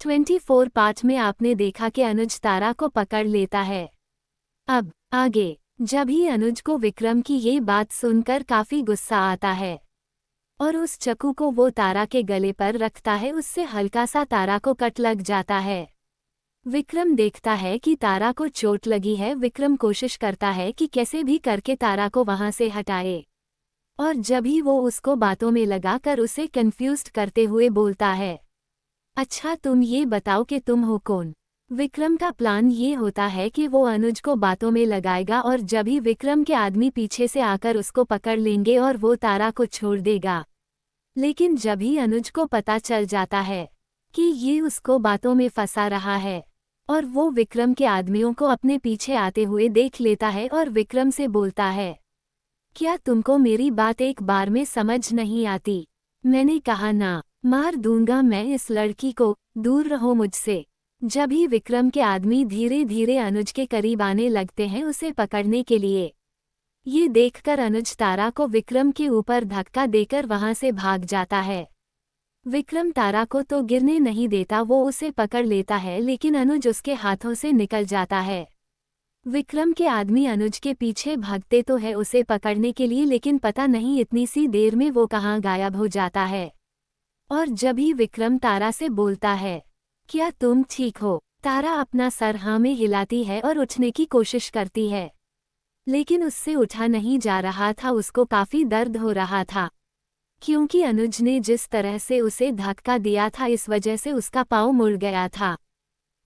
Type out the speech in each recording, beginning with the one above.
24 part में आपने देखा कि अनुज तारा को पकड़ लेता है। अब आगे जब ही अनुज को विक्रम की ये बात सुनकर काफी गुस्सा आता है और उस चाकू को वो तारा के गले पर रखता है, उससे हल्का सा तारा को कट लग जाता है। विक्रम देखता है कि तारा को चोट लगी है। विक्रम कोशिश करता है कि कैसे भी करके तारा को वहां से हटाए और जब ही वो उसको बातों में लगाकर उसे कंफ्यूज्ड करते हुए बोलता है, अच्छा तुम ये बताओ कि तुम हो कौन। विक्रम का प्लान ये होता है कि वो अनुज को बातों में लगाएगा और जब ही विक्रम के आदमी पीछे से आकर उसको पकड़ लेंगे और वो तारा को छोड़ देगा। लेकिन जब ही अनुज को पता चल जाता है कि ये उसको बातों में फंसा रहा है और वो विक्रम के आदमियों को अपने पीछे आते हुए देख लेता है और विक्रम से बोलता है, क्या तुमको मेरी बात एक बार में समझ नहीं आती? मैंने कहा ना, मार दूंगा मैं इस लड़की को, दूर रहो मुझसे। जब ही विक्रम के आदमी धीरे धीरे अनुज के करीब आने लगते हैं उसे पकड़ने के लिए। ये देखकर अनुज तारा को विक्रम के ऊपर धक्का देकर वहां से भाग जाता है। विक्रम तारा को तो गिरने नहीं देता, वो उसे पकड़ लेता है, लेकिन अनुज उसके हाथों से निकल जाता है। विक्रम के आदमी अनुज के पीछे भागते तो है उसे पकड़ने के लिए, लेकिन पता नहीं इतनी सी देर में वो कहाँ गायब हो जाता है। और जब ही विक्रम तारा से बोलता है, क्या तुम ठीक हो? तारा अपना सर हाँ में हिलाती है और उठने की कोशिश करती है, लेकिन उससे उठा नहीं जा रहा था। उसको काफी दर्द हो रहा था क्योंकि अनुज ने जिस तरह से उसे धक्का दिया था इस वजह से उसका पाँव मुड़ गया था,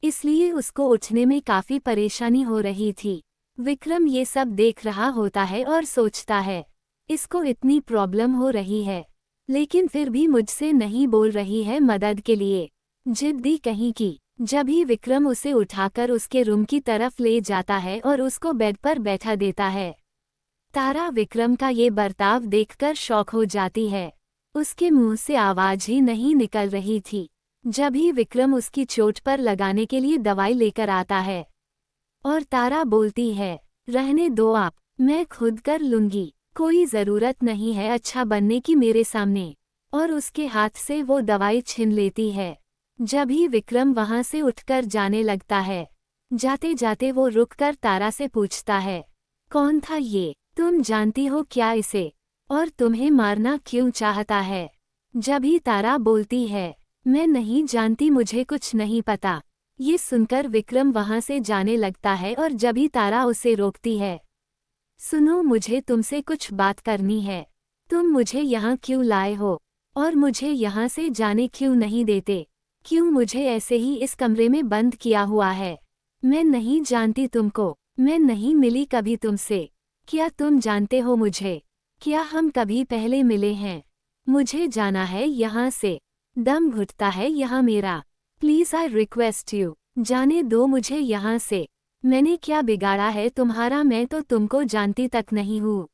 इसलिए उसको उठने में काफी परेशानी हो रही थी। विक्रम ये सब देख रहा होता है और सोचता है, इसको इतनी प्रॉब्लम हो रही है लेकिन फिर भी मुझसे नहीं बोल रही है मदद के लिए, जिद्दी कहीं की। जब ही विक्रम उसे उठाकर उसके रूम की तरफ ले जाता है और उसको बेड पर बैठा देता है, तारा विक्रम का ये बर्ताव देखकर शॉक हो जाती है। उसके मुंह से आवाज ही नहीं निकल रही थी। जब ही विक्रम उसकी चोट पर लगाने के लिए दवाई लेकर आता है और तारा बोलती है, रहने दो आप, मैं खुद कर लूंगी, कोई ज़रूरत नहीं है अच्छा बनने की मेरे सामने, और उसके हाथ से वो दवाई छीन लेती है। जब ही विक्रम वहां से उठकर जाने लगता है, जाते जाते वो रुककर तारा से पूछता है, कौन था ये? तुम जानती हो क्या इसे? और तुम्हें मारना क्यों चाहता है? जब ही तारा बोलती है, मैं नहीं जानती, मुझे कुछ नहीं पता। ये सुनकर विक्रम वहां से जाने लगता है और जब ही तारा उसे रोकती है, सुनो मुझे तुमसे कुछ बात करनी है। तुम मुझे यहाँ क्यों लाए हो और मुझे यहाँ से जाने क्यों नहीं देते? क्यों मुझे ऐसे ही इस कमरे में बंद किया हुआ है? मैं नहीं जानती तुमको, मैं नहीं मिली कभी तुमसे। क्या तुम जानते हो मुझे? क्या हम कभी पहले मिले हैं? मुझे जाना है यहाँ से, दम घुटता है यहाँ मेरा। प्लीज आई रिक्वेस्ट यू, जाने दो मुझे यहाँ से। मैंने क्या बिगाड़ा है तुम्हारा? मैं तो तुमको जानती तक नहीं हूँ।